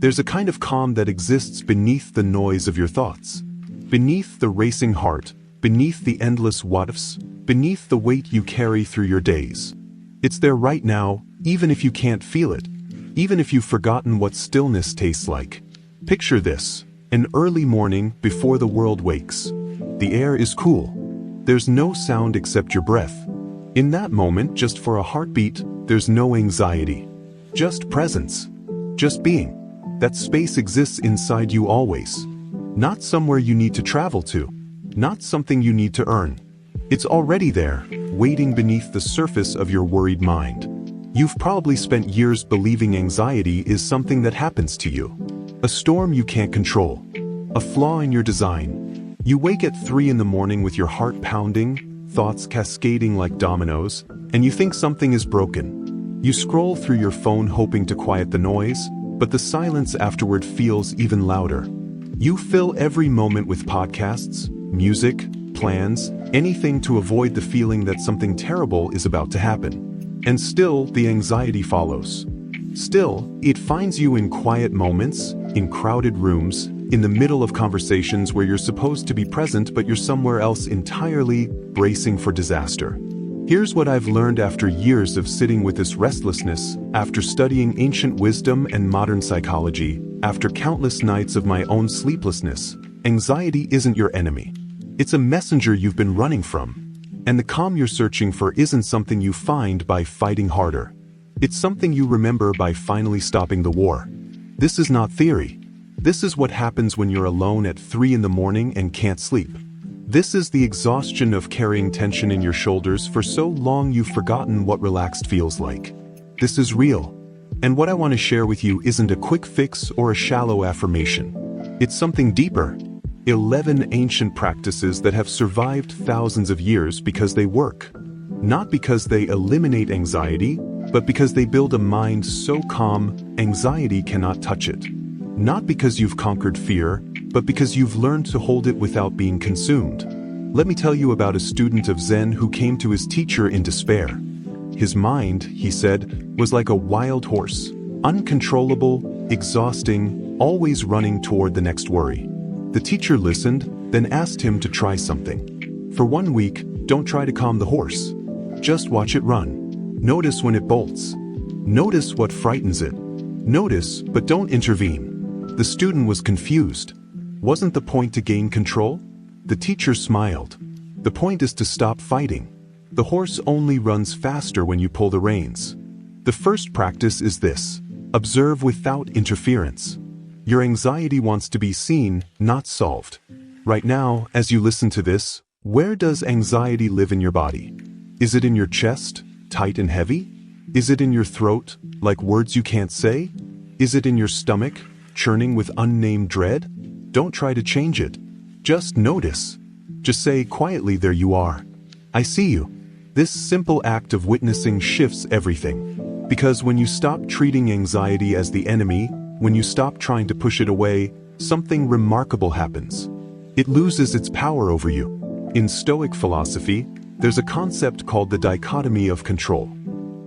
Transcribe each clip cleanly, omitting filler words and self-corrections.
There's a kind of calm that exists beneath the noise of your thoughts, beneath the racing heart, beneath the endless what-ifs, beneath the weight you carry through your days. It's there right now, even if you can't feel it, even if you've forgotten what stillness tastes like. Picture this, an early morning before the world wakes. The air is cool. There's no sound except your breath. In that moment, just for a heartbeat, there's no anxiety. Just presence. Just being. That space exists inside you always. Not somewhere you need to travel to. Not something you need to earn. It's already there, waiting beneath the surface of your worried mind. You've probably spent years believing anxiety is something that happens to you. A storm you can't control. A flaw in your design. You wake at 3 in the morning with your heart pounding, thoughts cascading like dominoes, and you think something is broken. You scroll through your phone hoping to quiet the noise, but the silence afterward feels even louder. You fill every moment with podcasts, music, plans, anything to avoid the feeling that something terrible is about to happen. And still, the anxiety follows. Still, it finds you in quiet moments, in crowded rooms, in the middle of conversations where you're supposed to be present but you're somewhere else entirely, bracing for disaster. Here's what I've learned after years of sitting with this restlessness, after studying ancient wisdom and modern psychology, after countless nights of my own sleeplessness. Anxiety isn't your enemy. It's a messenger you've been running from. And the calm you're searching for isn't something you find by fighting harder. It's something you remember by finally stopping the war. This is not theory. This is what happens when you're alone at 3 in the morning and can't sleep. This is the exhaustion of carrying tension in your shoulders for so long you've forgotten what relaxed feels like. This is real. And what I want to share with you isn't a quick fix or a shallow affirmation. It's something deeper. 11 ancient practices that have survived thousands of years because they work. Not because they eliminate anxiety, but because they build a mind so calm, anxiety cannot touch it. Not because you've conquered fear, but because you've learned to hold it without being consumed. Let me tell you about a student of Zen who came to his teacher in despair. His mind, he said, was like a wild horse, uncontrollable, exhausting, always running toward the next worry. The teacher listened, then asked him to try something. For 1 week, don't try to calm the horse. Just watch it run. Notice when it bolts. Notice what frightens it. Notice, but don't intervene. The student was confused. Wasn't the point to gain control? The teacher smiled. The point is to stop fighting. The horse only runs faster when you pull the reins. The first practice is this: observe without interference. Your anxiety wants to be seen, not solved. Right now, as you listen to this, where does anxiety live in your body? Is it in your chest, tight and heavy? Is it in your throat, like words you can't say? Is it in your stomach, churning with unnamed dread? Don't try to change it. Just notice. Just say quietly, there you are. I see you. This simple act of witnessing shifts everything. Because when you stop treating anxiety as the enemy, when you stop trying to push it away, something remarkable happens. It loses its power over you. In Stoic philosophy, there's a concept called the dichotomy of control.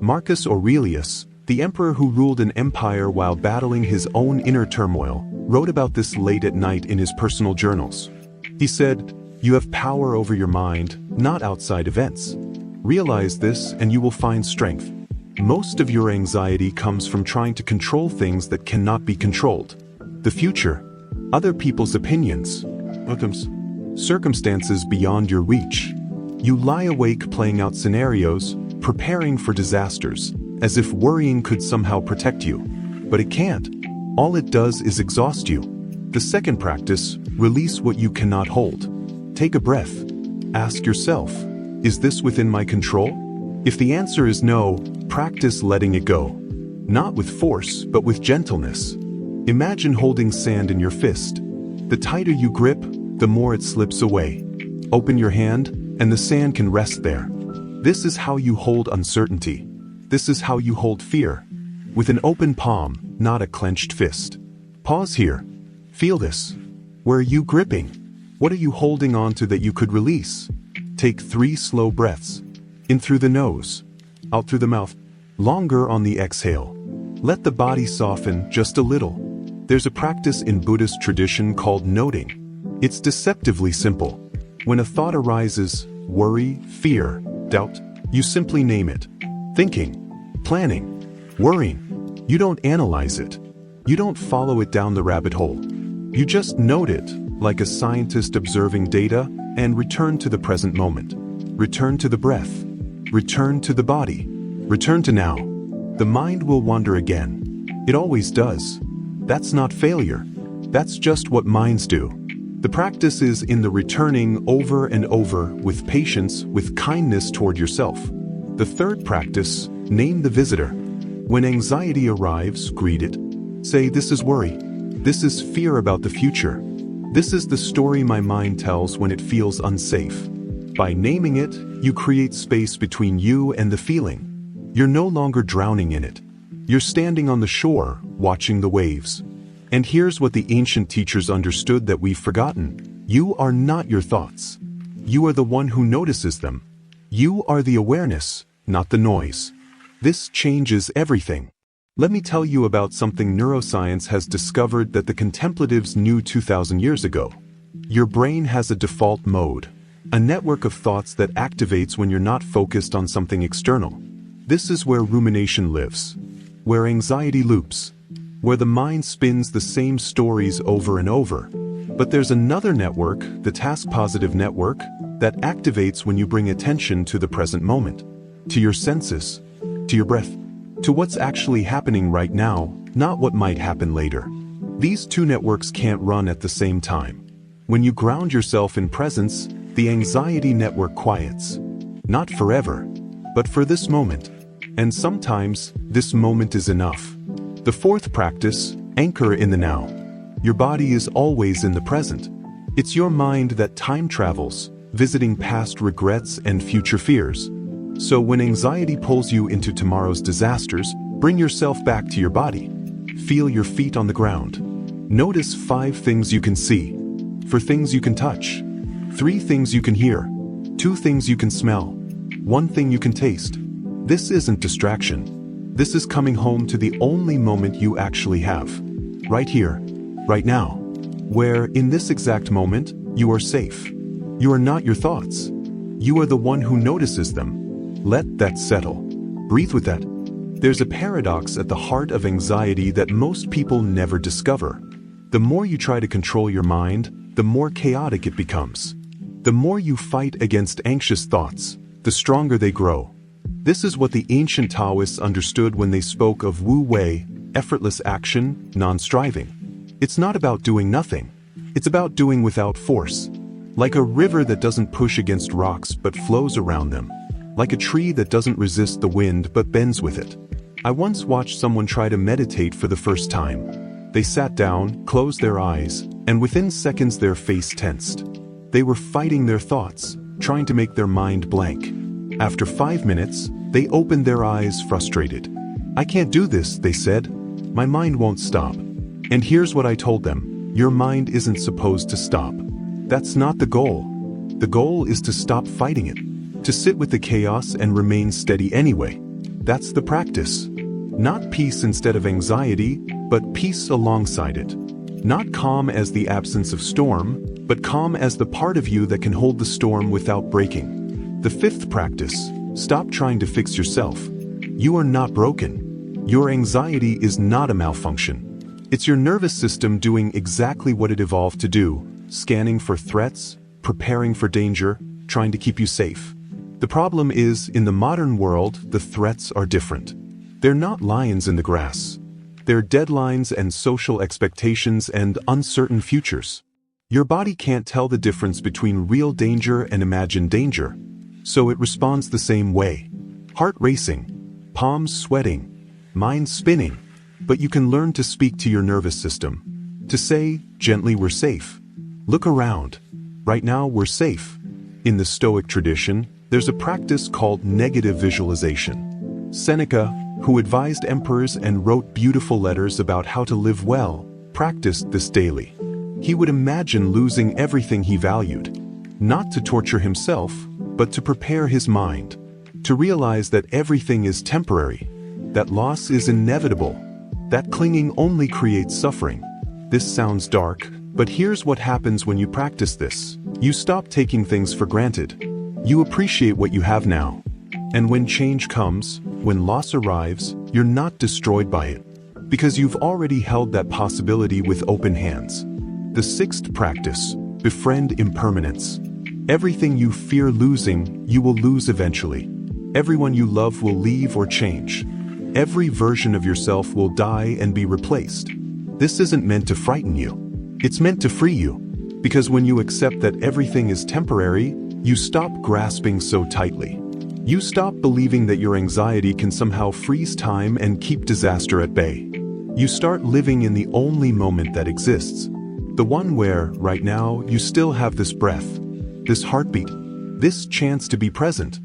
Marcus Aurelius, the emperor who ruled an empire while battling his own inner turmoil, wrote about this late at night in his personal journals. He said, "You have power over your mind, not outside events. Realize this and you will find strength. Most of your anxiety comes from trying to control things that cannot be controlled. The future, other people's opinions, circumstances beyond your reach. You lie awake playing out scenarios, preparing for disasters, as if worrying could somehow protect you. But it can't. All it does is exhaust you." The second practice, release what you cannot hold. Take a breath. Ask yourself, is this within my control? If the answer is no, practice letting it go. Not with force, but with gentleness. Imagine holding sand in your fist. The tighter you grip, the more it slips away. Open your hand, and the sand can rest there. This is how you hold uncertainty. This is how you hold fear. With an open palm, not a clenched fist. Pause here. Feel this. Where are you gripping? What are you holding on to that you could release? Take 3 slow breaths. In through the nose. Out through the mouth. Longer on the exhale. Let the body soften just a little. There's a practice in Buddhist tradition called noting. It's deceptively simple. When a thought arises, worry, fear, doubt, you simply name it. Thinking, planning, worrying. You don't analyze it. You don't follow it down the rabbit hole. You just note it, like a scientist observing data, and return to the present moment. Return to the breath. Return to the body. Return to now. The mind will wander again. It always does. That's not failure. That's just what minds do. The practice is in the returning over and over with patience, with kindness toward yourself. The third practice, name the visitor. When anxiety arrives, greet it. Say, this is worry. This is fear about the future. This is the story my mind tells when it feels unsafe. By naming it, you create space between you and the feeling. You're no longer drowning in it. You're standing on the shore, watching the waves. And here's what the ancient teachers understood that we've forgotten. You are not your thoughts. You are the one who notices them. You are the awareness, not the noise. This changes everything. Let me tell you about something neuroscience has discovered that the contemplatives knew 2,000 years ago. Your brain has a default mode, a network of thoughts that activates when you're not focused on something external. This is where rumination lives, where anxiety loops, where the mind spins the same stories over and over. But there's another network, the task-positive network, that activates when you bring attention to the present moment, to your senses, to your breath, to what's actually happening right now, not what might happen later. These two networks can't run at the same time. When you ground yourself in presence, the anxiety network quiets. Not forever, but for this moment. And sometimes, this moment is enough. The fourth practice, anchor in the now. Your body is always in the present. It's your mind that time travels, visiting past regrets and future fears. So when anxiety pulls you into tomorrow's disasters, bring yourself back to your body. Feel your feet on the ground. Notice 5 things you can see, 4 things you can touch, 3 things you can hear, 2 things you can smell, 1 thing you can taste. This isn't distraction. This is coming home to the only moment you actually have. Right here, right now, where in this exact moment, you are safe. You are not your thoughts. You are the one who notices them. Let that settle. Breathe with that. There's a paradox at the heart of anxiety that most people never discover. The more you try to control your mind, the more chaotic it becomes. The more you fight against anxious thoughts, the stronger they grow. This is what the ancient Taoists understood when they spoke of Wu Wei, effortless action, non-striving. It's not about doing nothing. It's about doing without force. Like a river that doesn't push against rocks but flows around them. Like a tree that doesn't resist the wind but bends with it. I once watched someone try to meditate for the first time. They sat down, closed their eyes, and within seconds their face tensed. They were fighting their thoughts, trying to make their mind blank. After 5 minutes, they opened their eyes frustrated. I can't do this, they said. My mind won't stop. And here's what I told them. Your mind isn't supposed to stop. That's not the goal. The goal is to stop fighting it. To sit with the chaos and remain steady anyway. That's the practice. Not peace instead of anxiety, but peace alongside it. Not calm as the absence of storm, but calm as the part of you that can hold the storm without breaking. The fifth practice, stop trying to fix yourself. You are not broken. Your anxiety is not a malfunction. It's your nervous system doing exactly what it evolved to do, scanning for threats, preparing for danger, trying to keep you safe. The problem is, in the modern world, the threats are different. They're not lions in the grass. They're deadlines and social expectations and uncertain futures. Your body can't tell the difference between real danger and imagined danger, so it responds the same way. Heart racing, palms sweating, mind spinning, but you can learn to speak to your nervous system. To say, gently, we're safe. Look around. Right now, we're safe. In the Stoic tradition, there's a practice called negative visualization. Seneca, who advised emperors and wrote beautiful letters about how to live well, practiced this daily. He would imagine losing everything he valued, not to torture himself, but to prepare his mind, to realize that everything is temporary, that loss is inevitable, that clinging only creates suffering. This sounds dark, but here's what happens when you practice this. You stop taking things for granted. You appreciate what you have now. And when change comes, when loss arrives, you're not destroyed by it, because you've already held that possibility with open hands. The sixth practice, befriend impermanence. Everything you fear losing, you will lose eventually. Everyone you love will leave or change. Every version of yourself will die and be replaced. This isn't meant to frighten you. It's meant to free you. Because when you accept that everything is temporary, you stop grasping so tightly. You stop believing that your anxiety can somehow freeze time and keep disaster at bay. You start living in the only moment that exists. The one where, right now, you still have this breath, this heartbeat, this chance to be present.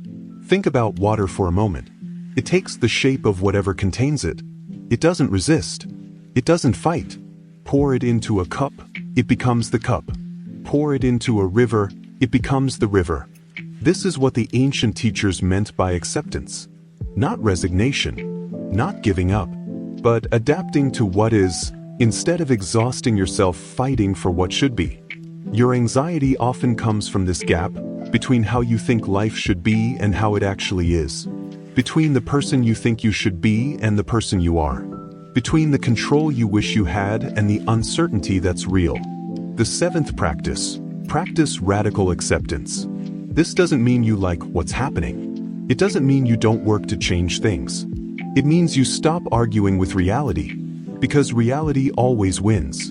Think about water for a moment. It takes the shape of whatever contains it. It doesn't resist. It doesn't fight. Pour it into a cup, it becomes the cup. Pour it into a river, it becomes the river. This is what the ancient teachers meant by acceptance. Not resignation, not giving up, but adapting to what is, instead of exhausting yourself fighting for what should be. Your anxiety often comes from this gap between how you think life should be and how it actually is. Between the person you think you should be and the person you are. Between the control you wish you had and the uncertainty that's real. The seventh practice, practice radical acceptance. This doesn't mean you like what's happening. It doesn't mean you don't work to change things. It means you stop arguing with reality, because reality always wins.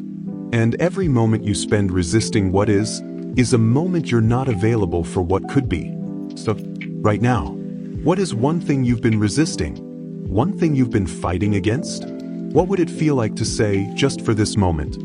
And every moment you spend resisting what is a moment you're not available for what could be. So, right now, what is one thing you've been resisting? One thing you've been fighting against? What would it feel like to say, just for this moment,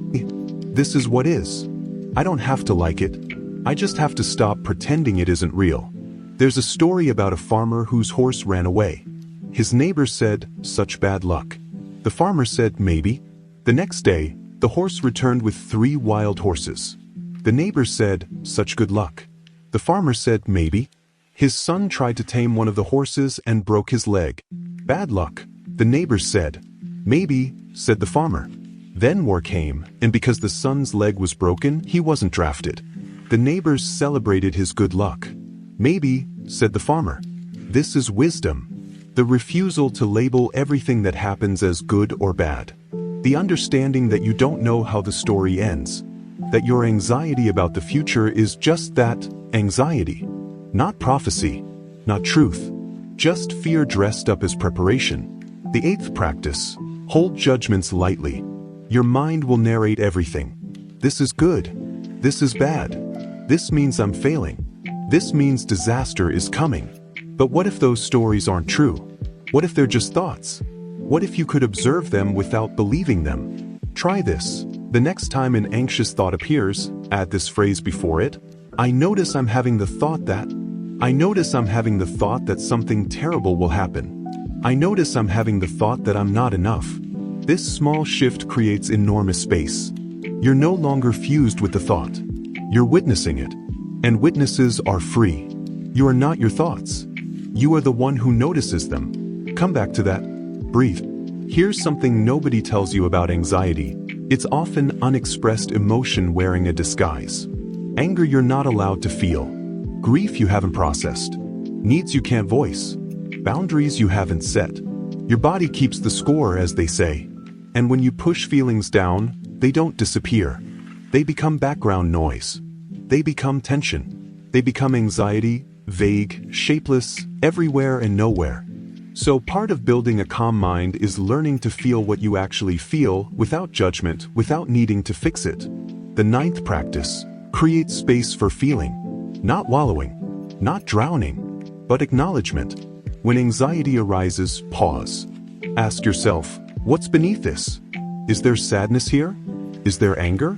this is what is. I don't have to like it. I just have to stop pretending it isn't real. There's a story about a farmer whose horse ran away. His neighbor said, "Such bad luck." The farmer said, "Maybe." The next day, the horse returned with 3 wild horses. The neighbor said, "Such good luck." The farmer said, "Maybe." His son tried to tame one of the horses and broke his leg. "Bad luck," the neighbor said. "Maybe," said the farmer. Then war came, and because the son's leg was broken, he wasn't drafted. The neighbors celebrated his good luck. "Maybe," said the farmer. This is wisdom. The refusal to label everything that happens as good or bad. The understanding that you don't know how the story ends. That your anxiety about the future is just that, anxiety. Not prophecy. Not truth. Just fear dressed up as preparation. The eighth practice. Hold judgments lightly. Your mind will narrate everything. This is good. This is bad. This means I'm failing. This means disaster is coming. But what if those stories aren't true? What if they're just thoughts? What if you could observe them without believing them? Try this. The next time an anxious thought appears, add this phrase before it. I notice I'm having the thought that. I notice I'm having the thought that something terrible will happen. I notice I'm having the thought that I'm not enough. This small shift creates enormous space. You're no longer fused with the thought. You're witnessing it. And witnesses are free. You are not your thoughts. You are the one who notices them. Come back to that. Breathe. Here's something nobody tells you about anxiety. It's often unexpressed emotion wearing a disguise. Anger you're not allowed to feel. Grief you haven't processed. Needs you can't voice. Boundaries you haven't set. Your body keeps the score, as they say. And when you push feelings down, they don't disappear. They become background noise. They become tension. They become anxiety, vague, shapeless, everywhere and nowhere. So part of building a calm mind is learning to feel what you actually feel without judgment, without needing to fix it. The ninth practice, create space for feeling. Not wallowing, not drowning, but acknowledgement. When anxiety arises, pause. Ask yourself, what's beneath this? Is there sadness here? Is there anger?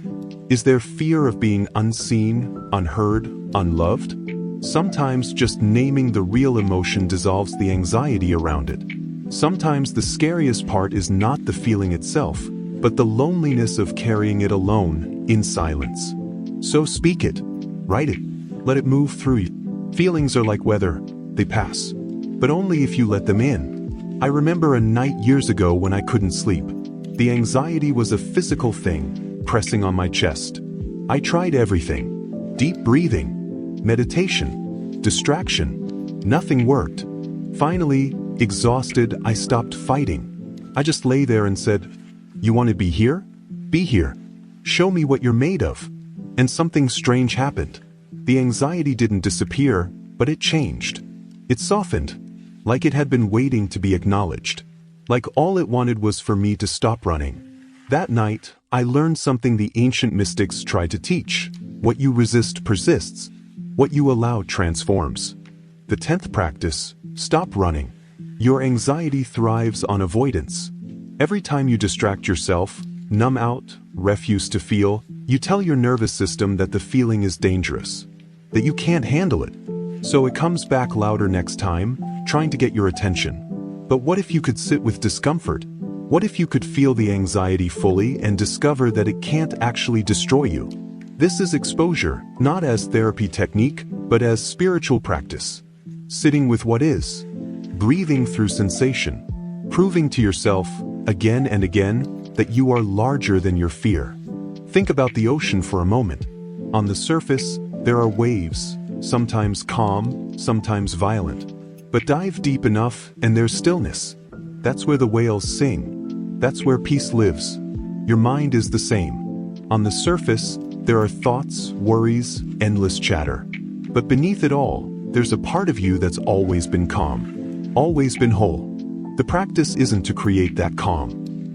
Is there fear of being unseen, unheard, unloved? Sometimes just naming the real emotion dissolves the anxiety around it. Sometimes the scariest part is not the feeling itself, but the loneliness of carrying it alone, in silence. So speak it. Write it. Let it move through you. Feelings are like weather. They pass. But only if you let them in. I remember a night years ago when I couldn't sleep. The anxiety was a physical thing. pressing on my chest. I tried everything. Deep breathing, meditation, distraction. Nothing worked. Finally, exhausted, I stopped fighting. I just lay there and said, "You want to be here? Be here. Show me what you're made of." And something strange happened. The anxiety didn't disappear, but it changed. It softened, like it had been waiting to be acknowledged. Like all it wanted was for me to stop running. That night, I learned something the ancient mystics tried to teach. What you resist persists. What you allow transforms. The 10th practice, stop running. Your anxiety thrives on avoidance. Every time you distract yourself, numb out, refuse to feel, you tell your nervous system that the feeling is dangerous, that you can't handle it. So it comes back louder next time, trying to get your attention. But what if you could sit with discomfort? What if you could feel the anxiety fully and discover that it can't actually destroy you? This is exposure, not as therapy technique, but as spiritual practice. Sitting with what is. Breathing through sensation. Proving to yourself, again and again, that you are larger than your fear. Think about the ocean for a moment. On the surface, there are waves, sometimes calm, sometimes violent. But dive deep enough and there's stillness. That's where the whales sing. That's where peace lives. Your mind is the same. On the surface, there are thoughts, worries, endless chatter. But beneath it all, there's a part of you that's always been calm, always been whole. The practice isn't to create that calm.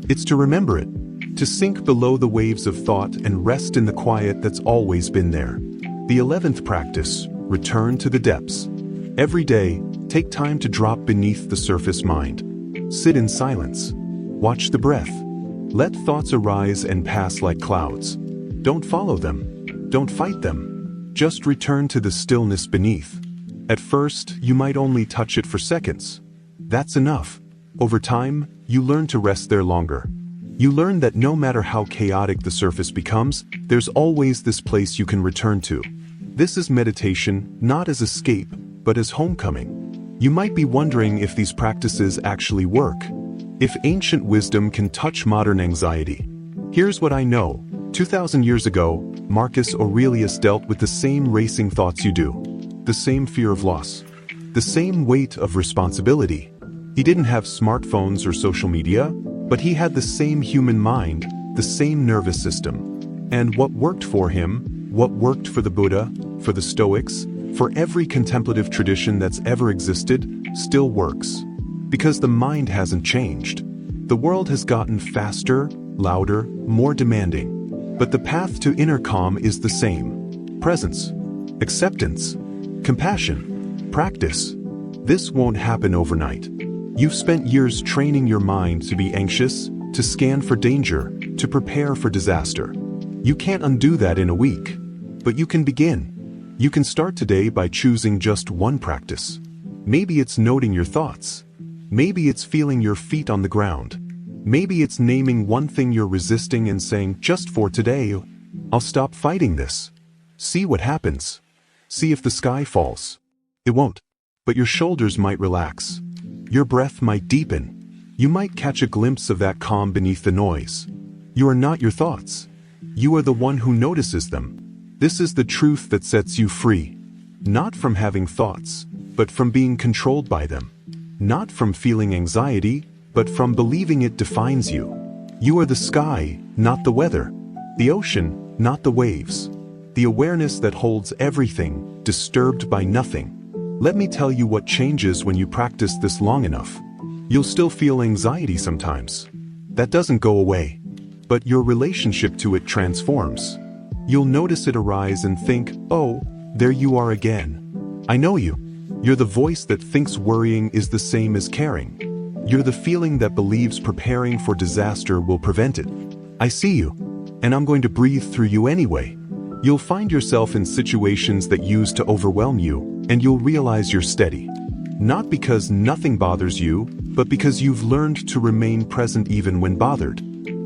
It's to remember it, to sink below the waves of thought and rest in the quiet that's always been there. The 11th practice, return to the depths. Every day, take time to drop beneath the surface mind. Sit in silence. Watch the breath. Let thoughts arise and pass like clouds. Don't follow them. Don't fight them. Just return to the stillness beneath. At first, you might only touch it for seconds. That's enough. Over time, you learn to rest there longer. You learn that no matter how chaotic the surface becomes, there's always this place you can return to. This is meditation, not as escape, but as homecoming. You might be wondering if these practices actually work. If ancient wisdom can touch modern anxiety. Here's what I know. 2,000 years ago, Marcus Aurelius dealt with the same racing thoughts you do. The same fear of loss. The same weight of responsibility. He didn't have smartphones or social media, but he had the same human mind, the same nervous system. And what worked for him, what worked for the Buddha, for the Stoics, for every contemplative tradition that's ever existed, still works. Because the mind hasn't changed. The world has gotten faster, louder, more demanding. But the path to inner calm is the same. Presence, acceptance, compassion, practice. This won't happen overnight. You've spent years training your mind to be anxious, to scan for danger, to prepare for disaster. You can't undo that in a week. But you can begin. You can start today by choosing just one practice. Maybe it's noting your thoughts. Maybe it's feeling your feet on the ground. Maybe it's naming one thing you're resisting and saying, just for today, I'll stop fighting this. See what happens. See if the sky falls. It won't. But your shoulders might relax. Your breath might deepen. You might catch a glimpse of that calm beneath the noise. You are not your thoughts. You are the one who notices them. This is the truth that sets you free. Not from having thoughts, but from being controlled by them. Not from feeling anxiety, but from believing it defines you. You are the sky, not the weather. The ocean, not the waves. The awareness that holds everything, disturbed by nothing. Let me tell you what changes when you practice this long enough. You'll still feel anxiety sometimes. That doesn't go away. But your relationship to it transforms. You'll notice it arise and think, oh, there you are again. I know you. You're the voice that thinks worrying is the same as caring. You're the feeling that believes preparing for disaster will prevent it. I see you. And I'm going to breathe through you anyway. You'll find yourself in situations that used to overwhelm you, and you'll realize you're steady. Not because nothing bothers you, but because you've learned to remain present even when bothered.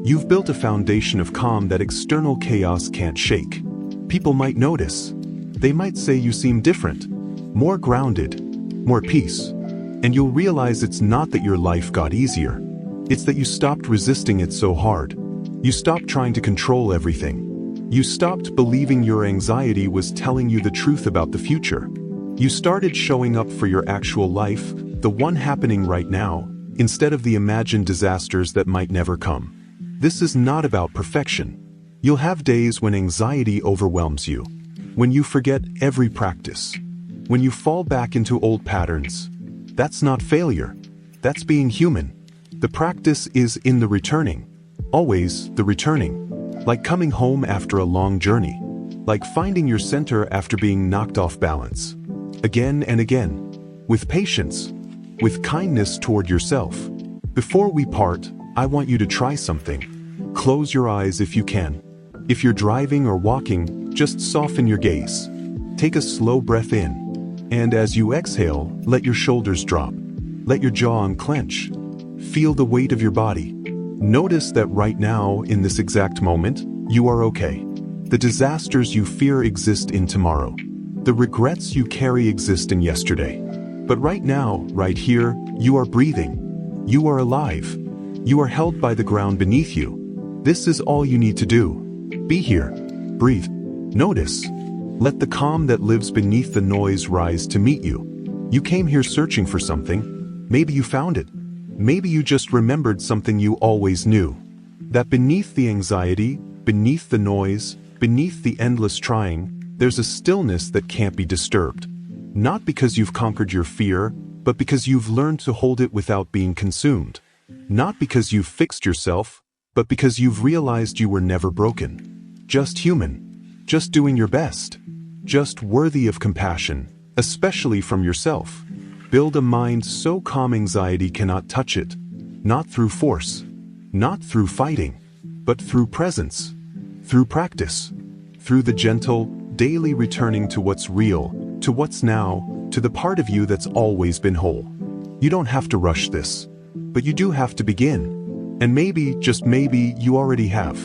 You've built a foundation of calm that external chaos can't shake. People might notice. They might say you seem different, more grounded, more peace. And you'll realize it's not that your life got easier. It's that you stopped resisting it so hard. You stopped trying to control everything. You stopped believing your anxiety was telling you the truth about the future. You started showing up for your actual life, the one happening right now, instead of the imagined disasters that might never come. This is not about perfection. You'll have days when anxiety overwhelms you, when you forget every practice, when you fall back into old patterns. That's not failure. That's being human. The practice is in the returning. Always the returning. Like coming home after a long journey. Like finding your center after being knocked off balance. Again and again. With patience. With kindness toward yourself. Before we part, I want you to try something. Close your eyes if you can. If you're driving or walking, just soften your gaze. Take a slow breath in. And as you exhale, let your shoulders drop. Let your jaw unclench. Feel the weight of your body. Notice that right now, in this exact moment, you are okay. The disasters you fear exist in tomorrow. The regrets you carry exist in yesterday. But right now, right here, you are breathing. You are alive. You are held by the ground beneath you. This is all you need to do. Be here. Breathe. Notice. Let the calm that lives beneath the noise rise to meet you. You came here searching for something. Maybe you found it. Maybe you just remembered something you always knew. That beneath the anxiety, beneath the noise, beneath the endless trying, there's a stillness that can't be disturbed. Not because you've conquered your fear, but because you've learned to hold it without being consumed. Not because you've fixed yourself, but because you've realized you were never broken. Just human. Just doing your best. Just worthy of compassion, especially from yourself. Build a mind so calm anxiety cannot touch it. Not through force. Not through fighting. But through presence. Through practice. Through the gentle, daily returning to what's real, to what's now, to the part of you that's always been whole. You don't have to rush this. But you do have to begin. And maybe, just maybe, you already have.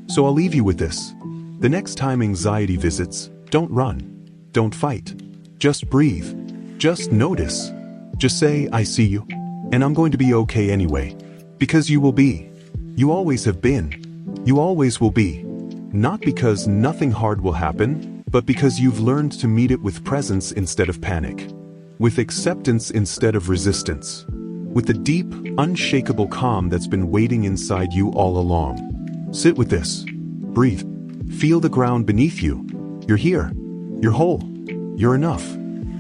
So I'll leave you with this. The next time anxiety visits, don't run. Don't fight. Just breathe. Just notice. Just say, I see you. And I'm going to be okay anyway. Because you will be. You always have been. You always will be. Not because nothing hard will happen, but because you've learned to meet it with presence instead of panic. With acceptance instead of resistance. With the deep, unshakable calm that's been waiting inside you all along. Sit with this. Breathe. Feel the ground beneath you. You're here. You're whole. You're enough.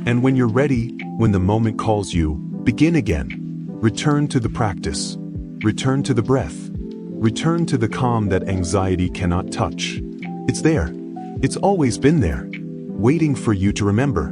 And when you're ready, when the moment calls you, begin again. Return to the practice. Return to the breath. Return to the calm that anxiety cannot touch. It's there. It's always been there. Waiting for you to remember.